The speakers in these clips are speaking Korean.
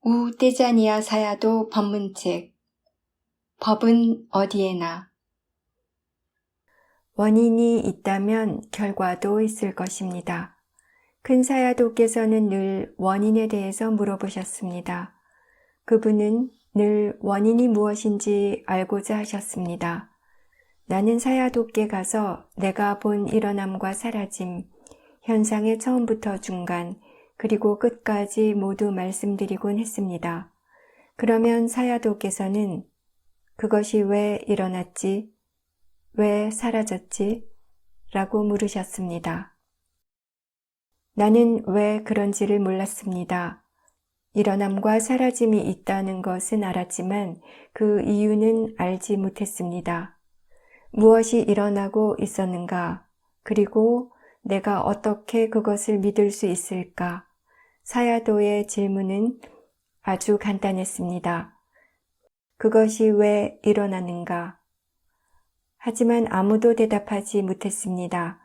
우 떼자니아 사야도 법문책. 법은 어디에나. 원인이 있다면 결과도 있을 것입니다. 큰 사야도께서는 늘 원인에 대해서 물어보셨습니다. 그분은 늘 원인이 무엇인지 알고자 하셨습니다. 나는 사야도께 가서 내가 본 일어남과 사라짐, 현상의 처음부터 중간, 그리고 끝까지 모두 말씀드리곤 했습니다. 그러면 사야도께서는 그것이 왜 일어났지? 왜 사라졌지? 라고 물으셨습니다. 나는 왜 그런지를 몰랐습니다. 일어남과 사라짐이 있다는 것은 알았지만 그 이유는 알지 못했습니다. 무엇이 일어나고 있었는가? 그리고 내가 어떻게 그것을 믿을 수 있을까? 사야도의 질문은 아주 간단했습니다. 그것이 왜 일어나는가? 하지만 아무도 대답하지 못했습니다.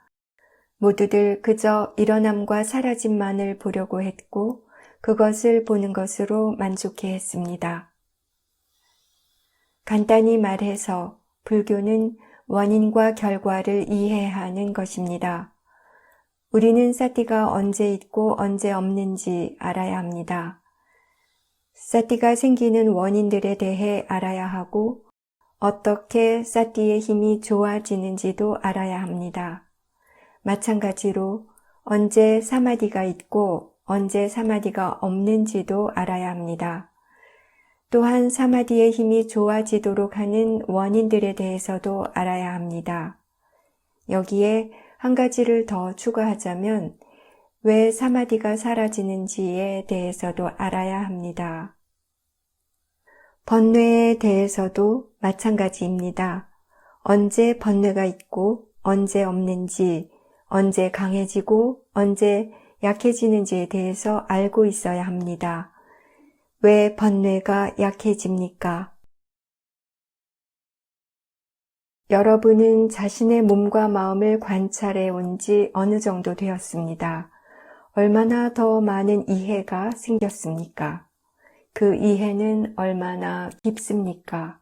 모두들 그저 일어남과 사라짐만을 보려고 했고 그것을 보는 것으로 만족해 했습니다. 간단히 말해서 불교는 원인과 결과를 이해하는 것입니다. 우리는 사티가 언제 있고 언제 없는지 알아야 합니다. 사티가 생기는 원인들에 대해 알아야 하고 어떻게 사티의 힘이 좋아지는지도 알아야 합니다. 마찬가지로 언제 사마디가 있고 언제 사마디가 없는지도 알아야 합니다. 또한 사마디의 힘이 좋아지도록 하는 원인들에 대해서도 알아야 합니다. 여기에 한 가지를 더 추가하자면 왜 사마디가 사라지는지에 대해서도 알아야 합니다. 번뇌에 대해서도 마찬가지입니다. 언제 번뇌가 있고 언제 없는지, 언제 강해지고 언제 약해지는지에 대해서 알고 있어야 합니다. 왜 번뇌가 약해집니까? 여러분은 자신의 몸과 마음을 관찰해 온 지 어느 정도 되었습니다. 얼마나 더 많은 이해가 생겼습니까? 그 이해는 얼마나 깊습니까?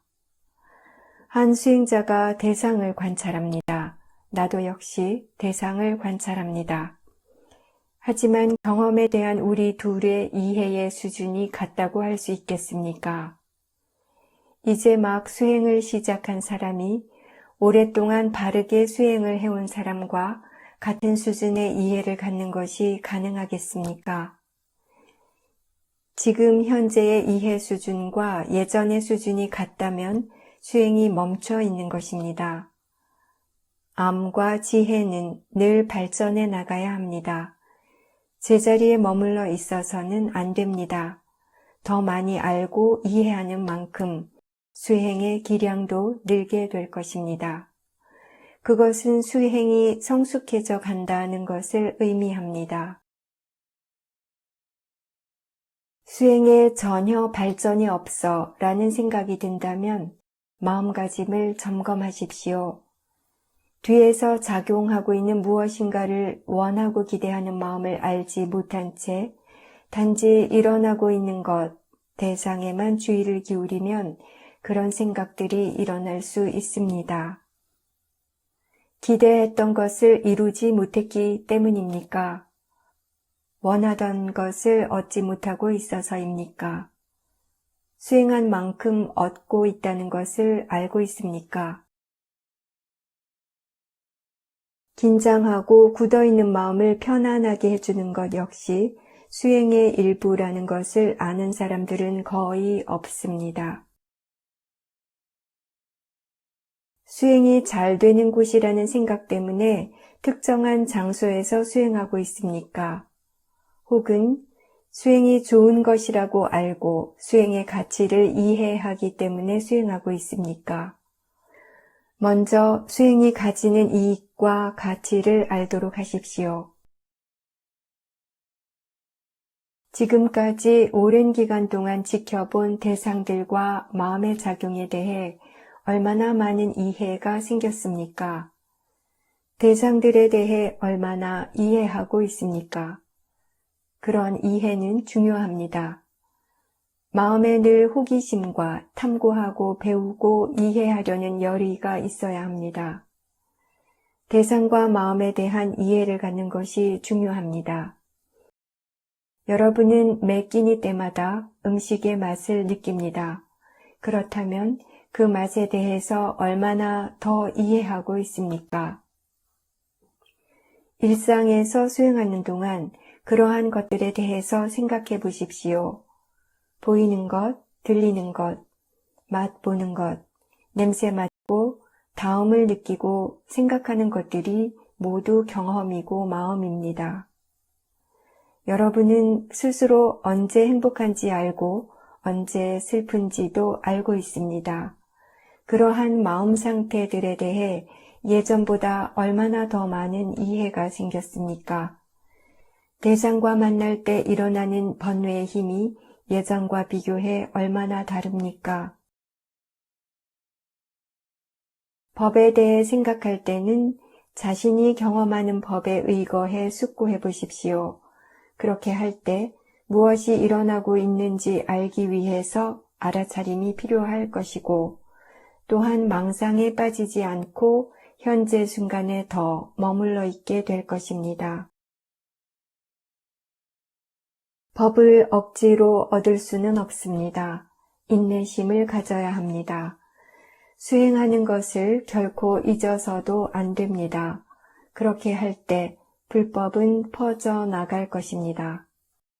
한 수행자가 대상을 관찰합니다. 나도 역시 대상을 관찰합니다. 하지만 경험에 대한 우리 둘의 이해의 수준이 같다고 할 수 있겠습니까? 이제 막 수행을 시작한 사람이 오랫동안 바르게 수행을 해온 사람과 같은 수준의 이해를 갖는 것이 가능하겠습니까? 지금 현재의 이해 수준과 예전의 수준이 같다면 수행이 멈춰 있는 것입니다. 암과 지혜는 늘 발전해 나가야 합니다. 제자리에 머물러 있어서는 안 됩니다. 더 많이 알고 이해하는 만큼 수행의 기량도 늘게 될 것입니다. 그것은 수행이 성숙해져 간다는 것을 의미합니다. 수행에 전혀 발전이 없어 라는 생각이 든다면 마음가짐을 점검하십시오. 뒤에서 작용하고 있는 무엇인가를 원하고 기대하는 마음을 알지 못한 채 단지 일어나고 있는 것, 대상에만 주의를 기울이면 그런 생각들이 일어날 수 있습니다. 기대했던 것을 이루지 못했기 때문입니까? 원하던 것을 얻지 못하고 있어서입니까? 수행한 만큼 얻고 있다는 것을 알고 있습니까? 긴장하고 굳어있는 마음을 편안하게 해주는 것 역시 수행의 일부라는 것을 아는 사람들은 거의 없습니다. 수행이 잘 되는 곳이라는 생각 때문에 특정한 장소에서 수행하고 있습니까? 혹은 수행이 좋은 것이라고 알고 수행의 가치를 이해하기 때문에 수행하고 있습니까? 먼저 수행이 가지는 이익과 가치를 알도록 하십시오. 지금까지 오랜 기간 동안 지켜본 대상들과 마음의 작용에 대해 얼마나 많은 이해가 생겼습니까? 대상들에 대해 얼마나 이해하고 있습니까? 그런 이해는 중요합니다. 마음에 늘 호기심과 탐구하고 배우고 이해하려는 열의가 있어야 합니다. 대상과 마음에 대한 이해를 갖는 것이 중요합니다. 여러분은 매 끼니 때마다 음식의 맛을 느낍니다. 그렇다면 그 맛에 대해서 얼마나 더 이해하고 있습니까? 일상에서 수행하는 동안 그러한 것들에 대해서 생각해 보십시오. 보이는 것, 들리는 것, 맛 보는 것, 냄새 맡고 다음을 느끼고 생각하는 것들이 모두 경험이고 마음입니다. 여러분은 스스로 언제 행복한지 알고 언제 슬픈지도 알고 있습니다. 그러한 마음 상태들에 대해 예전보다 얼마나 더 많은 이해가 생겼습니까? 대상과 만날 때 일어나는 번뇌의 힘이 예전과 비교해 얼마나 다릅니까? 법에 대해 생각할 때는 자신이 경험하는 법에 의거해 숙고해 보십시오. 그렇게 할 때 무엇이 일어나고 있는지 알기 위해서 알아차림이 필요할 것이고, 또한 망상에 빠지지 않고 현재 순간에 더 머물러 있게 될 것입니다. 법을 억지로 얻을 수는 없습니다. 인내심을 가져야 합니다. 수행하는 것을 결코 잊어서도 안 됩니다. 그렇게 할 때 불법은 퍼져 나갈 것입니다.